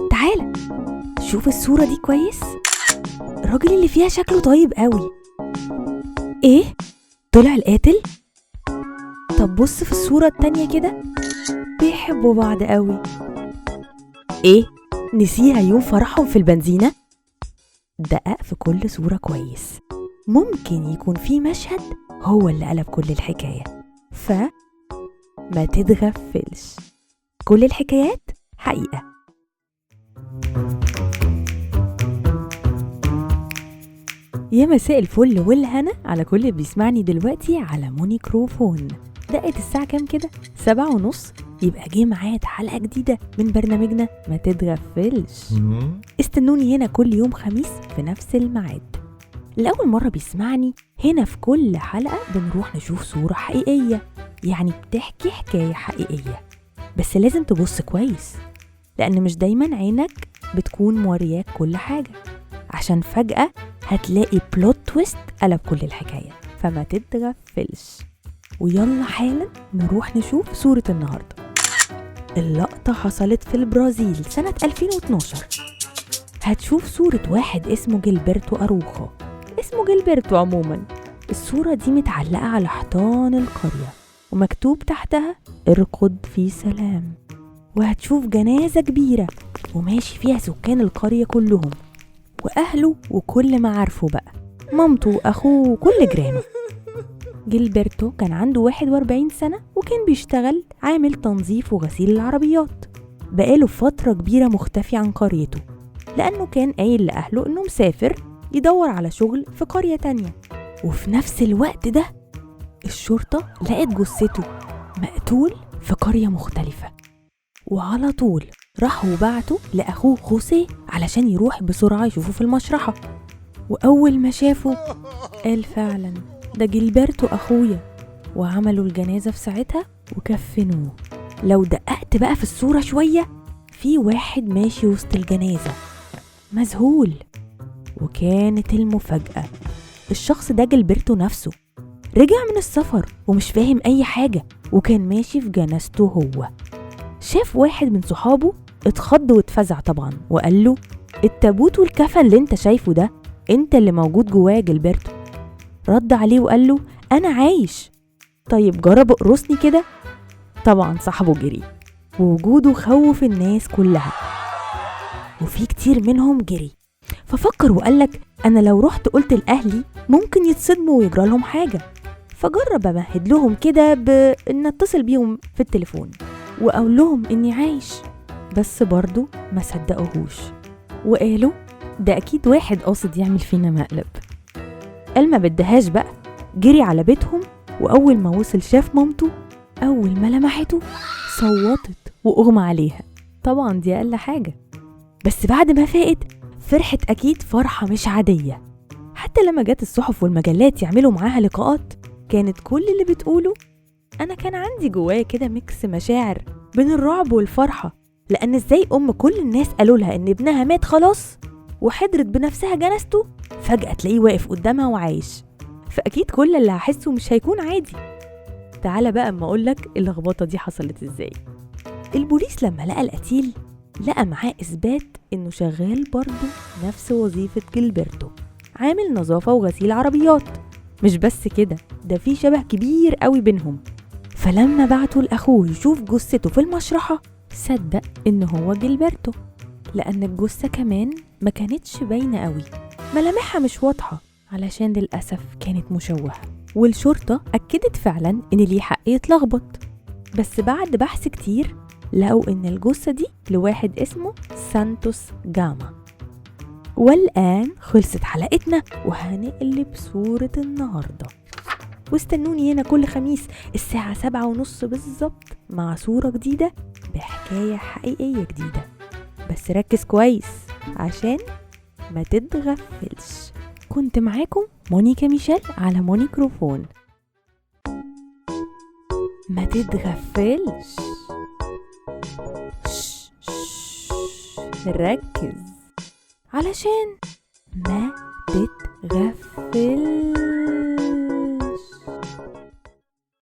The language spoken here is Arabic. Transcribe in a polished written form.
تعالى شوف الصورة دي كويس. الراجل اللي فيها شكله طيب قوي. ايه؟ طلع القاتل؟ طب بص في الصورة التانية كده، بيحبوا بعض قوي. ايه؟ نسيها يوم فرحهم في البنزينة؟ دقق في كل صورة كويس، ممكن يكون في مشهد هو اللي قلب كل الحكاية. ما تتغفلش، كل الحكايات حقيقة. يا مساء الفل والهنا على كل اللي بيسمعني دلوقتي على مونيكروفون. دقت الساعة كام كده؟ 7:30. يبقى جه ميعاد حلقة جديدة من برنامجنا ما تتغفلش. استنوني هنا كل يوم خميس في نفس الميعاد. لأول مرة بيسمعني، هنا في كل حلقة بنروح نشوف صورة حقيقية، يعني بتحكي حكاية حقيقية. بس لازم تبص كويس، لأن مش دايما عينك بتكون مورياك كل حاجة، عشان فجأة هتلاقي بلوت تويست قلب كل الحكاية. فما تتغفلش، ويلا حالا نروح نشوف صورة النهاردة. اللقطة حصلت في البرازيل سنة 2012. هتشوف صورة واحد اسمه جيلبرتو أروخو. اسمه جيلبرتو عموما. الصورة دي متعلقة على حيطان القرية، ومكتوب تحتها ارقد في سلام. وهتشوف جنازة كبيرة وماشي فيها سكان القرية كلهم، وأهله وكل ما عارفه بقى، مامته وأخوه وكل جيرانه. جيلبرتو كان عنده 41 سنة، وكان بيشتغل عامل تنظيف وغسيل العربيات. بقاله فترة كبيرة مختفي عن قريته، لأنه كان قايل لأهله إنه مسافر يدور على شغل في قرية تانية. وفي نفس الوقت ده الشرطة لقت جثته مقتول في قرية مختلفة، وعلى طول راحوا وبعتوا لأخوه خوسيه علشان يروح بسرعة يشوفه في المشرحة. وأول ما شافه قال فعلا ده جيلبرتو أخويا، وعملوا الجنازة في ساعتها وكفنوه. لو دققت بقى في الصورة شوية، في واحد ماشي وسط الجنازة مذهول. وكانت المفاجأة، الشخص ده جيلبرتو نفسه. رجع من السفر ومش فاهم أي حاجة، وكان ماشي في جنازته هو. شاف واحد من صحابه، اتخض واتفزع طبعا، وقال له التابوت والكفن اللي انت شايفه ده انت اللي موجود جواه جيلبرتو. رد عليه وقال له انا عايش. طيب جرب اقرصني كده. طبعا صاحبه جري، ووجوده خوف الناس كلها، وفي كتير منهم جري. ففكر وقالك انا لو رحت قلت لأهلي ممكن يتصدموا ويجرى لهم حاجة، فجرب امهد لهم كده بان اتصل بيهم في التليفون واقول لهم اني عايش. بس برضو ما صدقوهوش، وقالوا ده اكيد واحد قاصد يعمل فينا مقلب. قال ما بدهاش بقى، جري على بيتهم، واول ما وصل شاف مامته. اول ما لمحته صوتت واغمى عليها. طبعا دي اقل حاجة، بس بعد ما فاقت فرحت اكيد فرحة مش عادية. حتى لما جت الصحف والمجلات يعملوا معاها لقاءات، كانت كل اللي بتقوله انا كان عندي جواه كده ميكس مشاعر بين الرعب والفرحة، لان ازاي كل الناس قالوا لها ان ابنها مات خلاص وحضرت بنفسها جنازته، فجأة تلاقيه واقف قدامها وعايش. فاكيد كل اللي هحسه مش هيكون عادي. تعال بقى اما اقولك اللخبطة دي حصلت ازاي. البوليس لما لقى القتيل لقى معاه اثبات انه شغال برضه نفس وظيفة جيلبرتو، عامل نظافة وغسيل عربيات. مش بس كده، ده في شبه كبير قوي بينهم. فلما بعتوا لأخوه يشوف جثته في المشرحة، صدق إن هو جيلبرتو، لأن الجثة كمان ما كانتش باينة قوي، ملامحها مش واضحة علشان للأسف كانت مشوهة. والشرطة أكدت فعلا إن ليه حق يتلخبط. بس بعد بحث كتير لقوا إن الجثة دي لواحد اسمه سانتوس جاما. والآن خلصت حلقتنا، وهنقلب صورة النهاردة. واستنوني هنا كل خميس الساعة 7:30 بالظبط مع صورة جديدة بحكاية حقيقية جديدة. بس ركز كويس عشان ما تتغفلش. كنت معاكم مونيكا ميشيل على مونيكروفون. ما تتغفلش. ركز علشان ما تتغفلش.